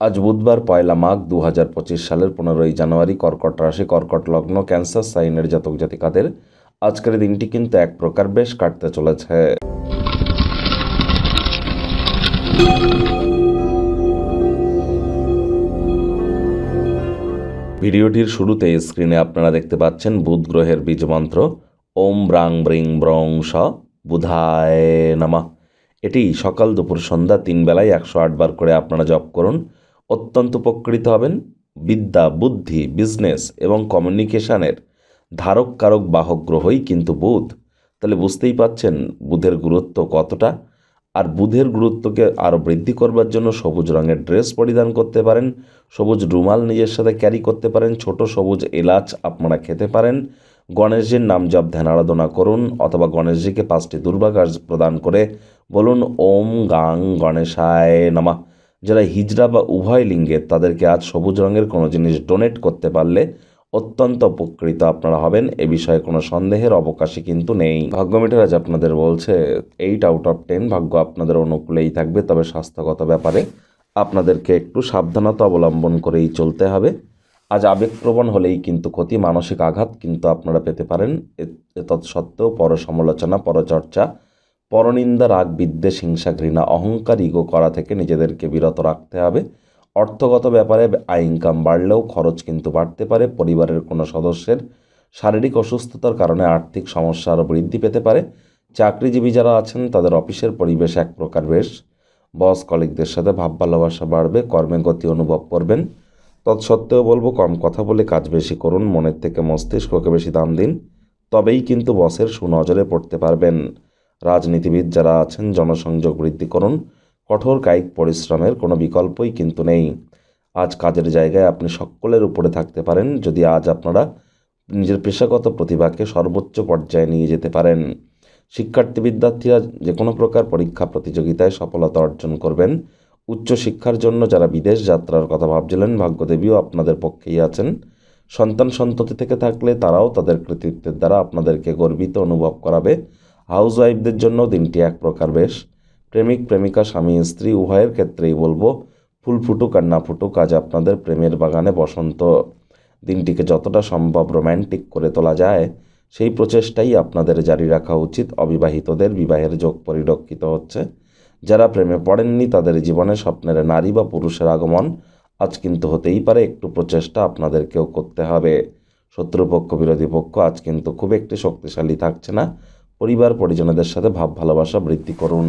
আজ বুধবার ১লা মাঘ ২০২৫ সালের ১৫ই জানুয়ারি। কর্কট রাশি, কর্কট লগ্ন, ক্যান্সার সাইনের জাতক জাতিকাদের আজকের দিনটি কিন্তু এক প্রকার বেশ কাটতে চলেছে। ভিডিওটির শুরুতে স্ক্রিনে আপনারা দেখতে পাচ্ছেন বুধ গ্রহের বীজ মন্ত্র ওম ব্রাং ব্রিং ব্রং স বুধায় নমঃ। এটি সকাল দুপুর সন্ধ্যা ৩ বেলায় ১০৮ বার করে আপনারা জপ করুন। অত্যন্ত উপকৃত হবেন। বিদ্যা, বুদ্ধি, বিজনেস এবং কমিউনিকেশনের ধারক কারক বাহক গ্রহই কিন্তু বুধ। তাহলে বুঝতেই পাচ্ছেন বুধের গুরুত্ব কতটা। আর বুধের গুরুত্বকে আরও বৃদ্ধি করবার জন্য সবুজ রঙের ড্রেস পরিধান করতে পারেন, সবুজ রুমাল নিজের সাথে ক্যারি করতে পারেন, ছোট সবুজ এলাচ আপনারা খেতে পারেন। গণেশজির নাম জপ ধ্যান আরাধনা করুন, অথবা গণেশজিকে 5টি দুর্বাঘাস প্রদান করে বলুন ওম গাং গণেশায় নমঃ। যারা হিজড়া বা উভয় লিঙ্গের, তাদেরকে আজ সবুজ রঙের কোনো জিনিস ডোনেট করতে পারলে অত্যন্ত উপকৃত আপনারা হবেন। এ বিষয়ে কোনো সন্দেহের অবকাশই কিন্তু নেই। ভাগ্যমিটার আজ আপনাদের বলছে 8/10 ভাগ্য আপনাদের অনুকূলেই থাকবে, তবে স্বাস্থ্যগত ব্যাপারে আপনাদেরকে একটু সাবধানতা অবলম্বন করেই চলতে হবে। আজ আবেগপ্রবণ হলেই কিন্তু ক্ষতি, মানসিক আঘাত কিন্তু আপনারা পেতে পারেন। তৎসত্ত্বেও পরসমালোচনা, পরচর্চা, পরনিন্দা, রাগ, বিদ্বেষ, হিংসা, ঘৃণা, অহংকার, ইগো করা থেকে নিজেদেরকে বিরত রাখতে হবে। অর্থগত ব্যাপারে আয় ইনকাম বাড়লেও খরচ কিন্তু বাড়তে পারে। পরিবারের কোনো সদস্যের শারীরিক অসুস্থতার কারণে আর্থিক সমস্যা আরও বৃদ্ধি পেতে পারে। চাকরিজীবী যারা আছেন তাদের অফিসের পরিবেশ এক প্রকার বেশ। বস কলিগদের সাথে ভাব ভালোবাসা বাড়বে, কর্মে গতি অনুভব করবেন। তৎসত্ত্বেও বলবো কম কথা বলে কাজ বেশি করুন, মনের থেকে মস্তিষ্ককে বেশি দাম দিন, তবেই কিন্তু বসের সুনজরে পড়তে পারবেন। রাজনীতিবিদ যারা আছেন জনসংযোগ বৃদ্ধি করুন, কঠোর কায়িক পরিশ্রমের কোনো বিকল্পই কিন্তু নেই। আজ কাজের জায়গায় আপনি সকলের উপরে থাকতে পারেন যদি আজ আপনারা নিজের পেশাগত প্রতিভাকে সর্বোচ্চ পর্যায়ে নিয়ে যেতে পারেন। শিক্ষার্থী বিদ্যার্থীরা যে কোনো প্রকার পরীক্ষা প্রতিযোগিতায় সফলতা অর্জন করবেন। উচ্চশিক্ষার জন্য যারা বিদেশ যাত্রার কথা ভাবছিলেন, ভাগ্যদেবীও আপনাদের পক্ষেই আছেন। সন্তান সন্ততি থেকে থাকলে তারাও তাদের কৃতিত্বের দ্বারা আপনাদেরকে গর্বিত অনুভব করাবে। হাউসওয়াইফদের জন্য দিনটি এক প্রকার বেশ। প্রেমিক প্রেমিকা, স্বামী স্ত্রী উভয়ের ক্ষেত্রেই বলবো ফুল ফুটুক আর না ফুটুক, আজ আপনাদের প্রেমের বাগানে বসন্ত। দিনটিকে যতটা সম্ভব রোম্যান্টিক করে তোলা যায় সেই প্রচেষ্টাই আপনাদের জারি রাখা উচিত। অবিবাহিতদের বিবাহের যোগ পরিলক্ষিত হচ্ছে। যারা প্রেমে পড়েননি তাদের জীবনে স্বপ্নের নারী বা পুরুষের আগমন আজ কিন্তু হতেই পারে। একটু প্রচেষ্টা আপনাদেরকেও করতে হবে। শত্রুপক্ষ, বিরোধী পক্ষ আজ কিন্তু খুব একটি শক্তিশালী থাকছে না। পরিবার পরিজনদের সাথে ভাব ভালোবাসা বৃদ্ধি করুন।